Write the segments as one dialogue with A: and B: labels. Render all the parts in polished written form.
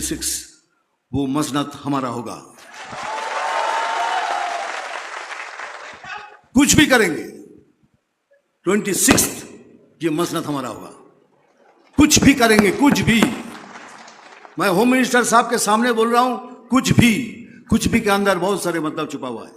A: 26 वो मसनद हमारा होगा। कुछ भी करेंगे, 26 ये मसनद हमारा होगा। कुछ भी करेंगे, कुछ भी। मैं होम मिनिस्टर साहब के सामने बोल रहा हूं, कुछ भी के अंदर बहुत सारे मतलब छुपा हुआ है।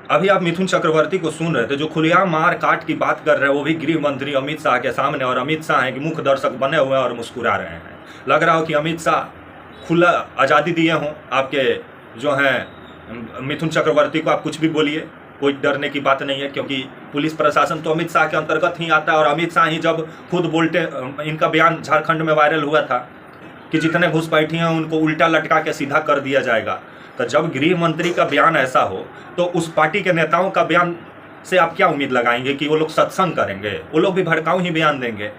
B: अभी आप मिथुन चक्रवर्ती को सुन रहे थे, जो खुलेआम मार काट की बात कर रहे हैं, वो भी गृह मंत्री अमित शाह के सामने, और अमित शाह हैं कि मुख्य दर्शक बने हुए हैं और मुस्कुरा रहे हैं। लग रहा हो कि अमित शाह खुला आज़ादी दिए हों आपके जो हैं मिथुन चक्रवर्ती को, आप कुछ भी बोलिए, कोई डरने की बात नहीं है, क्योंकि पुलिस प्रशासन तो अमित शाह के अंतर्गत ही आता है। और अमित शाह ही जब खुद बोलते, इनका बयान झारखंड में वायरल हुआ था कि जितने घुसपैठी हैं उनको उल्टा लटका के सीधा कर दिया जाएगा। तो जब गृह मंत्री का बयान ऐसा हो, तो उस पार्टी के नेताओं का बयान से आप क्या उम्मीद लगाएंगे कि वो लोग सत्संग करेंगे? वो लोग भी भड़काऊ ही बयान देंगे।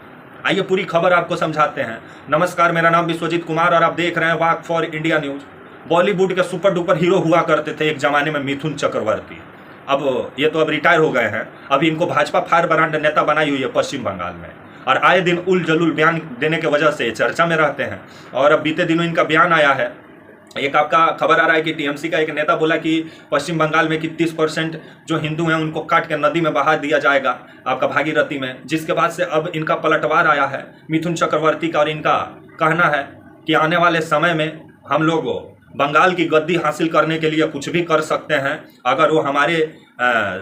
B: आइए पूरी खबर आपको समझाते हैं। नमस्कार, मेरा नाम विश्वजीत कुमार और आप देख रहे हैं वाक फॉर इंडिया न्यूज। बॉलीवुड के सुपर डुपर हीरो हुआ करते थे एक जमाने में मिथुन चक्रवर्ती। अब ये तो अब रिटायर हो गए हैं। अभी इनको भाजपा फायर ब्रांड नेता बनाई हुई है पश्चिम बंगाल में, और आए दिन उल जलूल बयान देने की वजह से चर्चा में रहते हैं। और अब बीते दिनों इनका बयान आया है, एक आपका खबर आ रहा है कि टीएमसी का एक नेता बोला कि पश्चिम बंगाल में कि 30% जो हिंदू हैं उनको काट के नदी में बहा दिया जाएगा आपका भागीरथी में। जिसके बाद से अब इनका पलटवार आया है मिथुन चक्रवर्ती का, और इनका कहना है कि आने वाले समय में हम लोग बंगाल की गद्दी हासिल करने के लिए कुछ भी कर सकते हैं। अगर वो हमारे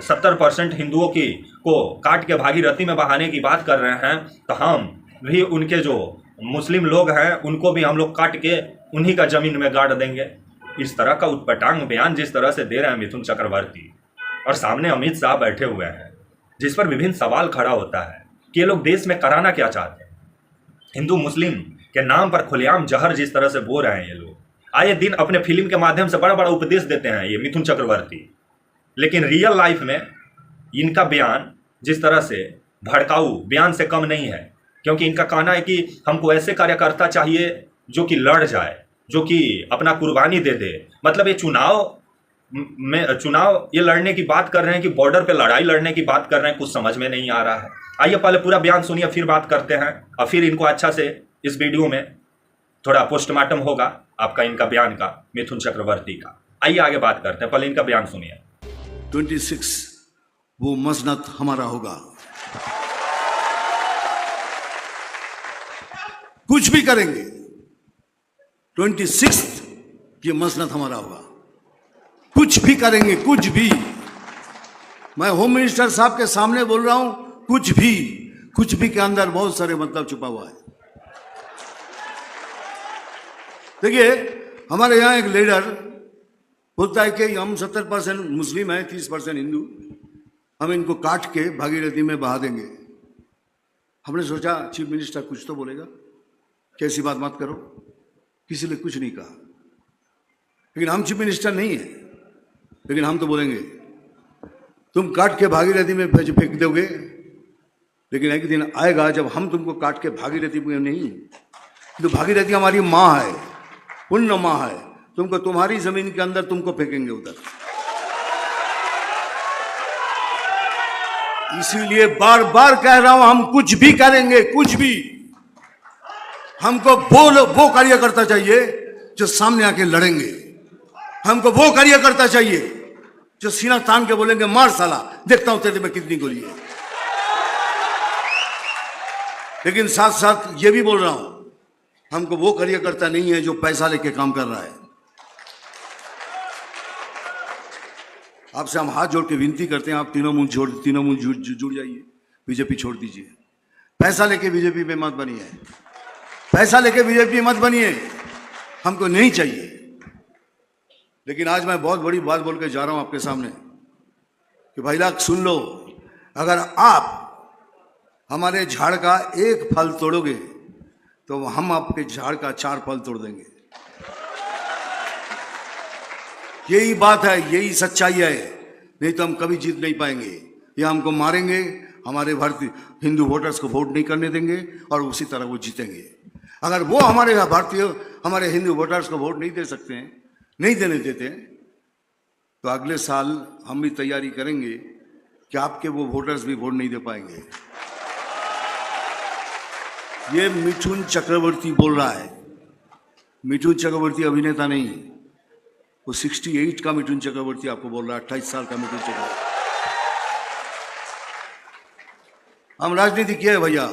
B: 70% हिंदुओं की को काट के भागीरथी में बहाने की बात कर रहे हैं, तो हम भी उनके जो मुस्लिम लोग हैं उनको भी हम लोग काट के उन्हीं का जमीन में गाड़ देंगे। इस तरह का उटपटांग बयान जिस तरह से दे रहे हैं मिथुन चक्रवर्ती, और सामने अमित शाह बैठे हुए हैं, जिस पर विभिन्न सवाल खड़ा होता है कि ये लोग देश में कराना क्या चाहते हैं। हिंदू मुस्लिम के नाम पर खुलेआम जहर जिस तरह से बो रहे हैं ये लोग, आए दिन अपने फिल्म के माध्यम से बड़ा बड़ा उपदेश देते हैं ये मिथुन चक्रवर्ती, लेकिन रियल लाइफ में इनका बयान जिस तरह से भड़काऊ बयान से कम नहीं है। क्योंकि इनका कहना है कि हमको ऐसे कार्यकर्ता चाहिए जो कि लड़ जाए, जो कि अपना कुर्बानी दे दे। मतलब ये चुनाव ये लड़ने की बात कर रहे हैं कि बॉर्डर पे लड़ाई लड़ने की बात कर रहे हैं, कुछ समझ में नहीं आ रहा है। आइए पहले पूरा बयान सुनिए, फिर बात करते हैं, और फिर इनको अच्छा से इस वीडियो में थोड़ा पोस्टमार्टम होगा आपका इनका बयान का, मिथुन चक्रवर्ती का। आइए आगे बात करते हैं, पहले इनका बयान सुनिए।
A: 26 वो मसनद हमारा होगा। कुछ भी करेंगे, 26 ये मसनद हमारा होगा। कुछ भी करेंगे, कुछ भी। मैं होम मिनिस्टर साहब के सामने बोल रहा हूं, कुछ भी के अंदर बहुत सारे मतलब छुपा हुआ है। देखिए, हमारे यहां एक लीडर बोलता है कि हम 70% मुस्लिम हैं, 30% हिंदू, हम इनको काट के भागीरथी में बहा देंगे। हमने सोचा चीफ मिनिस्टर कुछ तो बोलेगा, कैसी बात मत करो, किसी ने कुछ नहीं कहा। लेकिन हम चीफ मिनिस्टर नहीं है, लेकिन हम तो बोलेंगे तुम काट के भागीरथी में फेंक दोगे, लेकिन एक दिन आएगा जब हम तुमको काट के भागीरथी में नहीं, तो भागीरथी हमारी माँ है, पुण्य माँ है, तुमको तुम्हारी जमीन के अंदर तुमको फेंकेंगे उधर। इसीलिए बार बार कह रहा हूं, हम कुछ भी करेंगे, कुछ भी। हमको वो कार्यकर्ता चाहिए जो सामने आके लड़ेंगे। हमको वो कार्यकर्ता चाहिए जो सीना तान के बोलेंगे मार साला, देखता हूं तेरे में कितनी गोली है। लेकिन साथ साथ ये भी बोल रहा हूं, हमको वो कार्यकर्ता नहीं है जो पैसा लेके काम कर रहा है। आपसे हम हाथ जोड़ के विनती करते हैं, आप तीनों मुंह जुड़ जाइए, बीजेपी छोड़ दीजिए। पैसा लेके बीजेपी में मत बनिए, पैसा लेके बीजेपी मत बनिए, हमको नहीं चाहिए। लेकिन आज मैं बहुत बड़ी बात बोल के जा रहा हूं आपके सामने कि भाई लोग सुन लो, अगर आप हमारे झाड़ का एक फल तोड़ोगे तो हम आपके झाड़ का 4 फल तोड़ देंगे। यही बात है, यही सच्चाई है, नहीं तो हम कभी जीत नहीं पाएंगे। या हमको मारेंगे, हमारे भारतीय हिंदू वोटर्स को वोट नहीं करने देंगे और उसी तरह वो जीतेंगे। अगर वो हमारे हिंदू वोटर्स को वोट नहीं दे सकते हैं, नहीं देने देते, तो अगले साल हम भी तैयारी करेंगे कि आपके वो वोटर्स भी वोट नहीं दे पाएंगे। ये मिथुन चक्रवर्ती बोल रहा है। मिथुन चक्रवर्ती अभिनेता नहीं है, वो 68 का मिथुन चक्रवर्ती आपको बोल रहा है, 28 साल का मिथुन चक्रवर्ती। हम राजनीति किया है भैया,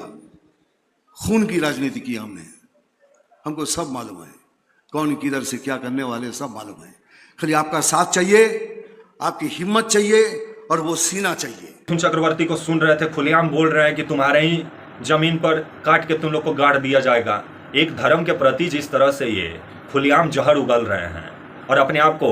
A: खून की राजनीति की हमने, हमको सब मालूम है कौन किधर से क्या करने वाले, सब मालूम है। खाली आपका साथ चाहिए, आपकी हिम्मत चाहिए और वो सीना चाहिए।
B: मिथुन चक्रवर्ती को सुन रहे थे, खुलेआम बोल रहे हैं कि तुम्हारे ही जमीन पर काट के तुम लोग को गाड़ दिया जाएगा। एक धर्म के प्रति जिस तरह से ये खुलेआम जहर उगल रहे हैं और अपने आप को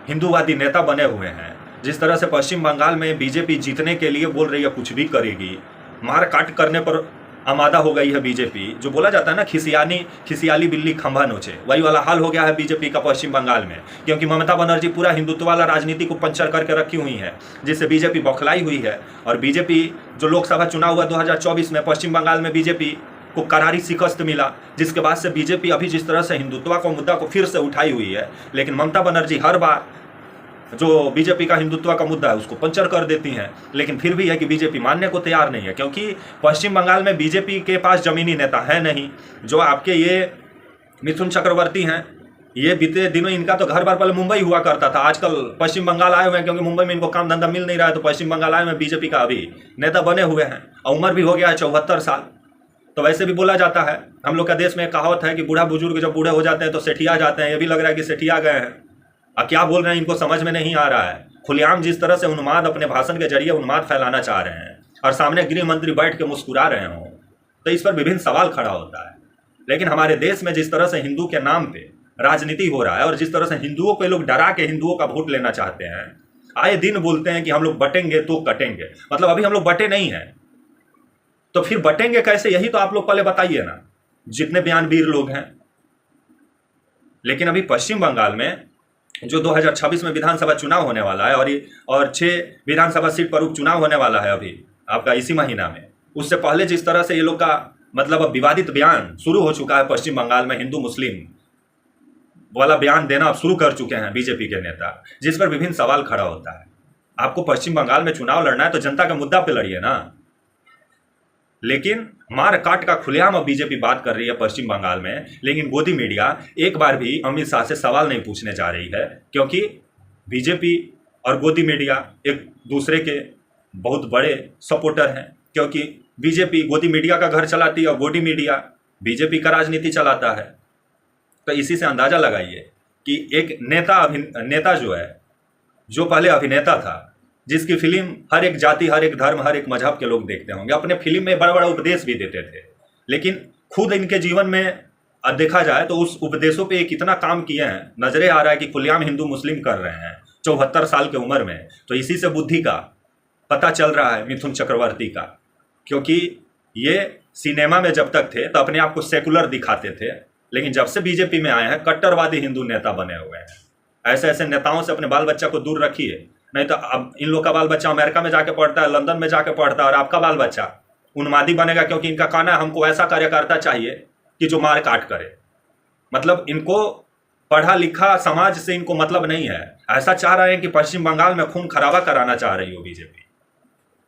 B: हिंदूवादी नेता बने हुए हैं, जिस तरह से पश्चिम बंगाल में बीजेपी जीतने के लिए बोल रही है कुछ भी करेगी, मार काट करने पर आमादा हो गई है बीजेपी। जो बोला जाता है ना, खिसियाली बिल्ली खंभा नोचे, वही वाला हाल हो गया है बीजेपी का पश्चिम बंगाल में। क्योंकि ममता बनर्जी पूरा हिंदुत्व वाला राजनीति को पंचर करके रखी हुई है, जिससे बीजेपी बौखलाई हुई है। और बीजेपी जो लोकसभा चुनाव हुआ 2024 में, पश्चिम बंगाल में बीजेपी को करारी शिकस्त मिला, जिसके बाद से बीजेपी अभी जिस तरह से हिंदुत्व का मुद्दा को फिर से उठाई हुई है, लेकिन ममता बनर्जी हर बार जो बीजेपी का हिंदुत्व का मुद्दा है उसको पंचर कर देती हैं। लेकिन फिर भी है कि बीजेपी मानने को तैयार नहीं है, क्योंकि पश्चिम बंगाल में बीजेपी के पास जमीनी नेता है नहीं। जो आपके ये मिथुन चक्रवर्ती हैं, ये बीते दिनों इनका तो घर बार पहले मुंबई हुआ करता था, आजकल पश्चिम बंगाल आए हुए हैं, क्योंकि मुंबई में इनको काम धंधा मिल नहीं रहा है, तो पश्चिम बंगाल आए हुए हैं, बीजेपी का अभी नेता बने हुए हैं और उम्र भी हो गया है 74 साल। तो वैसे भी बोला जाता है, हम लोग का देश में एक कहावत है कि बूढ़ा बुजुर्ग जब बूढ़े हो जाते हैं तो सेठिया जाते हैं। ये भी लग रहा है कि सेठिया गए हैं। अब क्या बोल रहे हैं इनको समझ में नहीं आ रहा है। खुलेआम जिस तरह से उन्माद अपने भाषण के जरिए उन्माद फैलाना चाह रहे हैं और सामने गृह मंत्री बैठ के मुस्कुरा रहे हों, तो इस पर विभिन्न सवाल खड़ा होता है। लेकिन हमारे देश में जिस तरह से हिंदू के नाम पे राजनीति हो रहा है और जिस तरह से हिंदुओं को लोग डरा के हिंदुओं का वोट लेना चाहते हैं, आए दिन बोलते हैं कि हम लोग बटेंगे तो कटेंगे। मतलब अभी हम लोग बटे नहीं हैं, तो फिर बटेंगे कैसे, यही तो आप लोग पहले बताइए ना, जितने बयानवीर लोग हैं। लेकिन अभी पश्चिम बंगाल में जो 2026 में विधानसभा चुनाव होने वाला है और 6 विधानसभा सीट पर उपचुनाव होने वाला है अभी आपका इसी महीना में, उससे पहले जिस तरह से ये लोग का मतलब अब विवादित बयान शुरू हो चुका है पश्चिम बंगाल में, हिंदू मुस्लिम वाला बयान देना अब शुरू कर चुके हैं बीजेपी के नेता, जिस पर विभिन्न सवाल खड़ा होता है। आपको पश्चिम बंगाल में चुनाव लड़ना है तो जनता के मुद्दा पे लड़िए ना। लेकिन मार काट का खुलेआम अब बीजेपी बात कर रही है पश्चिम बंगाल में, लेकिन गोदी मीडिया एक बार भी अमित शाह से सवाल नहीं पूछने जा रही है, क्योंकि बीजेपी और गोदी मीडिया एक दूसरे के बहुत बड़े सपोर्टर हैं। क्योंकि बीजेपी गोदी मीडिया का घर चलाती है और गोदी मीडिया बीजेपी का राजनीति चलाता है। तो इसी से अंदाजा लगाइए कि एक नेता जो है, जो पहले अभिनेता था, जिसकी फिल्म हर एक जाति, हर एक धर्म, हर एक मजहब के लोग देखते होंगे, अपने फिल्म में बड़ा बड़ा उपदेश भी देते थे, लेकिन खुद इनके जीवन में देखा जाए तो उस उपदेशों पे कितना काम किए हैं नजरे आ रहा है कि खुलेआम हिंदू मुस्लिम कर रहे हैं 74 साल की उम्र में। तो इसी से बुद्धि का पता चल रहा है मिथुन चक्रवर्ती का, क्योंकि ये सिनेमा में जब तक थे तो अपने आप को सेकुलर दिखाते थे, लेकिन जब से बीजेपी में आए हैं कट्टरवादी हिंदू नेता बने हुए हैं। ऐसे ऐसे नेताओं से अपने बाल बच्चा को दूर रखिए, नहीं तो अब इन लोग का बाल बच्चा अमेरिका में जाके पढ़ता है, लंदन में जाके पढ़ता है, और आपका बाल बच्चा उन्मादी बनेगा, क्योंकि इनका कहना है हमको ऐसा कार्यकर्ता चाहिए कि जो मार काट करे। मतलब इनको पढ़ा लिखा समाज से इनको मतलब नहीं है। ऐसा चाह रहे हैं कि पश्चिम बंगाल में खून खराबा कराना चाह रही हो बीजेपी।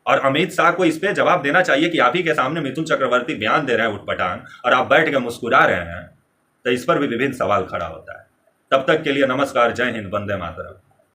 B: और अमित शाह को इस पे जवाब देना चाहिए कि आप ही के सामने मिथुन चक्रवर्ती बयान दे रहे हैं उठपटांग और आप बैठ के मुस्कुरा रहे हैं, तो इस पर भी विभिन्न सवाल खड़ा होता है। तब तक के लिए नमस्कार, जय हिंद, वंदे मातरम।